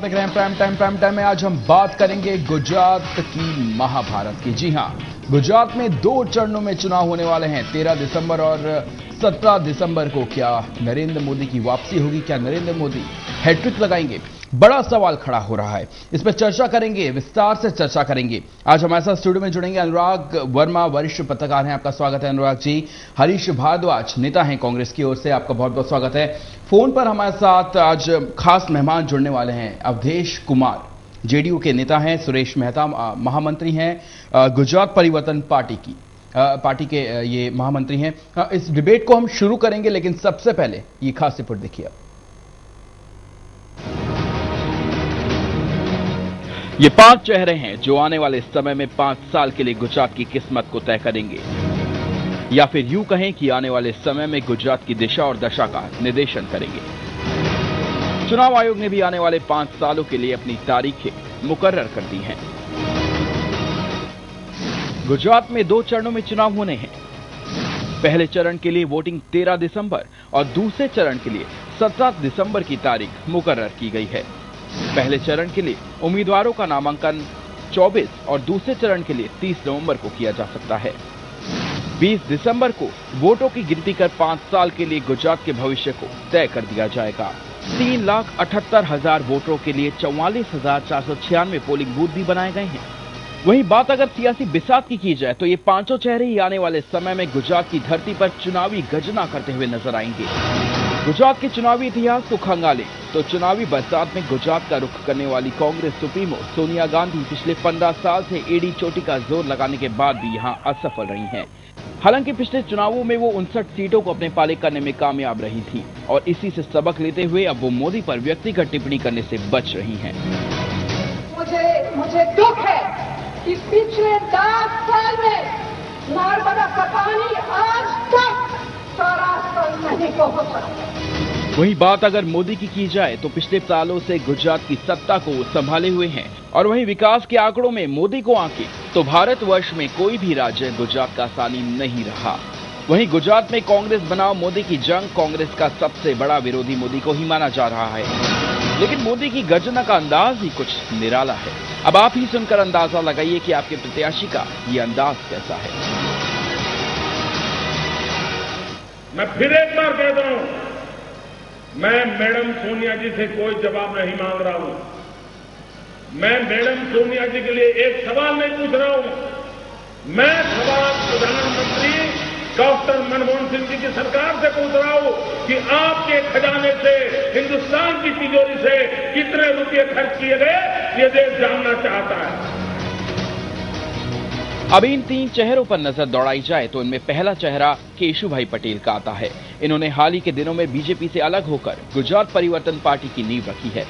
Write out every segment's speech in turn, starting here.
देख रहे हैं प्राइम टाइम में आज हम बात करेंगे गुजरात की महाभारत की। जी हां, गुजरात में 2 चरणों में चुनाव होने वाले हैं, 13 दिसंबर और 17 दिसंबर को। क्या नरेंद्र मोदी की वापसी होगी? क्या नरेंद्र मोदी हैट्रिक लगाएंगे? बड़ा सवाल खड़ा हो रहा है। इस पर चर्चा करेंगे, विस्तार से चर्चा करेंगे। आज हमारे साथ स्टूडियो में जुड़ेंगे अनुराग वर्मा, वरिष्ठ पत्रकार हैं। आपका स्वागत है अनुराग जी। हरीश भारद्वाज नेता हैं कांग्रेस की ओर से, आपका बहुत बहुत स्वागत है। फोन पर हमारे साथ आज खास मेहमान जुड़ने वाले हैं, अवधेश कुमार, जेडीयू के नेता हैं। सुरेश मेहता महामंत्री हैं गुजरात परिवर्तन पार्टी के ये महामंत्री हैं। इस डिबेट को हम शुरू करेंगे, लेकिन सबसे पहले ये खास रिपोर्ट देखिए। ये 5 चेहरे हैं जो आने वाले समय में 5 साल के लिए गुजरात की किस्मत को तय करेंगे, या फिर यूं कहें कि आने वाले समय में गुजरात की दिशा और दशा का निर्देशन करेंगे। चुनाव आयोग ने भी आने वाले 5 सालों के लिए अपनी तारीखें मुकर्रर कर दी हैं। गुजरात में 2 चरणों में चुनाव होने हैं। पहले चरण के लिए वोटिंग 13 दिसंबर और दूसरे चरण के लिए 17 दिसंबर की तारीख मुकर्रर की गई है। पहले चरण के लिए उम्मीदवारों का नामांकन 24 और दूसरे चरण के लिए 30 नवंबर को किया जा सकता है। 20 दिसंबर को वोटों की गिनती कर 5 साल के लिए गुजरात के भविष्य को तय कर दिया जाएगा। 3,78,000 वोटरों के लिए 44,496 पोलिंग बूथ भी बनाए गए हैं। वहीं बात अगर सियासी बिसात की जाए तो ये 5 चेहरे ही आने वाले समय में गुजरात की धरती पर चुनावी गर्जना करते हुए नजर आएंगे। गुजरात के चुनावी इतिहास को खंगाले तो चुनावी बरसात में गुजरात का रुख करने वाली कांग्रेस सुप्रीमो सोनिया गांधी पिछले 15 साल से एड़ी चोटी का जोर लगाने के बाद भी यहां असफल रही हैं। हालांकि पिछले चुनावों में वो 59 सीटों को अपने पाले करने में कामयाब रही थी और इसी से सबक लेते हुए अब वो मोदी पर व्यक्तिगत टिप्पणी करने से बच रही हैं। मुझे दुख है कि पिछले 10 साल में नर्मदा का पानी आज तक सरासर नहीं पहुंचा। वहीं बात अगर मोदी की जाए तो पिछले सालों से गुजरात की सत्ता को संभाले हुए हैं और वहीं विकास के आंकड़ों में मोदी को आंके तो भारतवर्ष में कोई भी राज्य गुजरात का सानी नहीं रहा। वहीं गुजरात में कांग्रेस बनाम मोदी की जंग, कांग्रेस का सबसे बड़ा विरोधी मोदी को ही माना जा रहा है, लेकिन मोदी की गर्जना का अंदाज ही कुछ निराला है। अब आप ही सुनकर अंदाजा लगाइए कि आपके प्रत्याशी का ये अंदाज कैसा है। मैं फिर एक बार कहता हूं, मैं मैडम सोनिया जी से कोई जवाब नहीं मांग रहा हूं। मैं मैडम सोनिया जी के लिए एक सवाल नहीं पूछ रहा हूं। मैं सवाल प्रधानमंत्री डॉक्टर मनमोहन सिंह जी की सरकार से पूछ रहा हूं कि आपके खजाने से, हिंदुस्तान की तिजोरी से कितने रुपए खर्च किए गए, ये देश जानना चाहता है। अब इन 3 चेहरों पर नजर दौड़ाई जाए तो इनमें पहला चेहरा केशुभाई पटेल का आता है। इन्होंने हाल ही के दिनों में बीजेपी से अलग होकर गुजरात परिवर्तन पार्टी की नींव रखी है।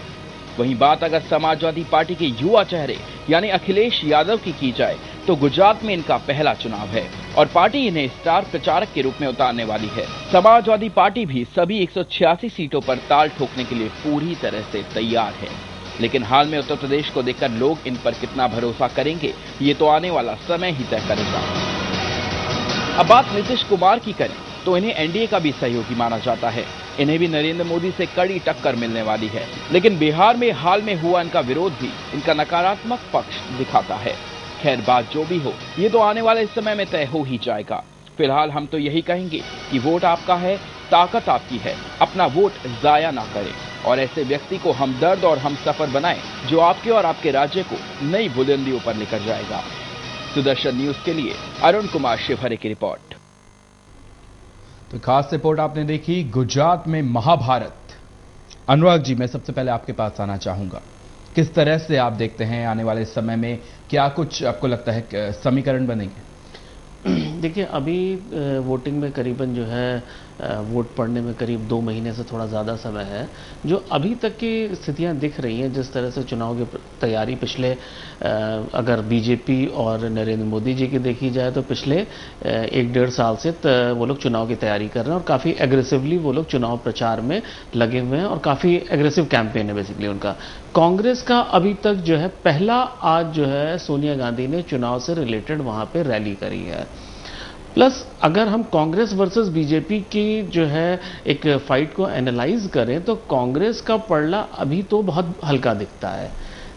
वहीं बात अगर समाजवादी पार्टी के युवा चेहरे यानी अखिलेश यादव की जाए तो गुजरात में इनका पहला चुनाव है और पार्टी इन्हें स्टार प्रचारक के रूप में उतारने वाली है। समाजवादी पार्टी भी सभी 186 सीटों पर ताल ठोकने के लिए पूरी तरह से तैयार है, लेकिन हाल में उत्तर प्रदेश को देखकर लोग इन पर कितना भरोसा करेंगे, ये तो आने वाला समय ही तय करेगा। अब बात नीतीश कुमार की करें तो इन्हें एनडीए का भी सहयोगी माना जाता है। इन्हें भी नरेंद्र मोदी से कड़ी टक्कर मिलने वाली है, लेकिन बिहार में हाल में हुआ इनका विरोध भी इनका नकारात्मक पक्ष दिखाता है। खैर, बात जो भी हो, ये तो आने वाले समय में तय हो ही जाएगा। फिलहाल हम तो यही कहेंगे कि वोट आपका है, ताकत आपकी है, अपना वोट जाया ना करें और ऐसे व्यक्ति को हमदर्द और हमसफर बनाएं जो आपके और आपके राज्य को नई बुलंदियों पर लेकर जाएगा। सुदर्शन न्यूज के लिए अरुण कुमार शिवहरे की रिपोर्ट। तो खास रिपोर्ट आपने देखी, गुजरात में महाभारत। अनुराग जी, मैं सबसे पहले आपके पास आना चाहूंगा, किस तरह से आप देखते हैं आने वाले समय में क्या कुछ आपको लगता है समीकरण बनेंगे? देखिए, अभी वोटिंग में करीबन जो है वोट पड़ने में करीब 2 महीने से थोड़ा ज़्यादा समय है। जो अभी तक की स्थितियां दिख रही हैं, जिस तरह से चुनाव की तैयारी पिछले अगर बीजेपी और नरेंद्र मोदी जी की देखी जाए तो पिछले 1-1.5 साल से वो लोग चुनाव की तैयारी कर रहे हैं और काफ़ी एग्रेसिवली वो लोग चुनाव प्रचार में लगे हुए हैं और काफ़ी एग्रेसिव कैंपेन है बेसिकली उनका। कांग्रेस का अभी तक जो है पहला आज जो है सोनिया गांधी ने चुनाव से रिलेटेड वहाँ पे रैली करी है प्लस अगर हम कांग्रेस वर्सेस बीजेपी की जो है एक फाइट को एनालाइज करें तो कांग्रेस का पलड़ा अभी तो बहुत हल्का दिखता है।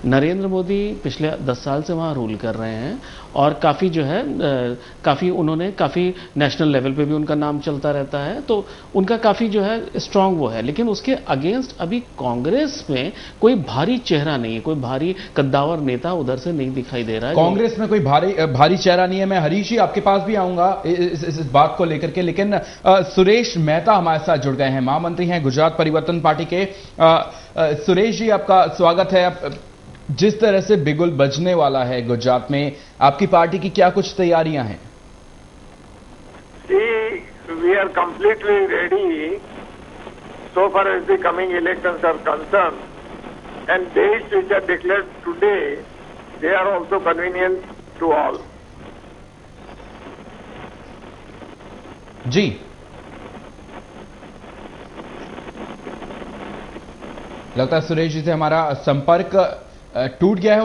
नरेंद्र मोदी पिछले 10 साल से वहां रूल कर रहे हैं और काफी जो है काफी नेशनल लेवल पे भी उनका नाम चलता रहता है, तो उनका काफी जो है स्ट्रांग वो है। लेकिन उसके अगेंस्ट अभी कांग्रेस में कोई भारी चेहरा नहीं है, कोई भारी कद्दावर नेता उधर से नहीं दिखाई दे रहा है। कांग्रेस में कोई भारी चेहरा नहीं है। मैं हरीश जी आपके पास भी आऊंगा इस बात को लेकर के, लेकिन सुरेश मेहता हमारे साथ जुड़ गए हैं, महामंत्री हैं गुजरात परिवर्तन पार्टी के। सुरेश जी आपका स्वागत है। जिस तरह से बिगुल बजने वाला है गुजरात में, आपकी पार्टी की क्या कुछ तैयारियां हैं? We are completely ready so far as the coming elections are concerned, and dates which are declared today, they are also convenient to all. जी, लगता है सुरेश जी से हमारा संपर्क टूट गया है।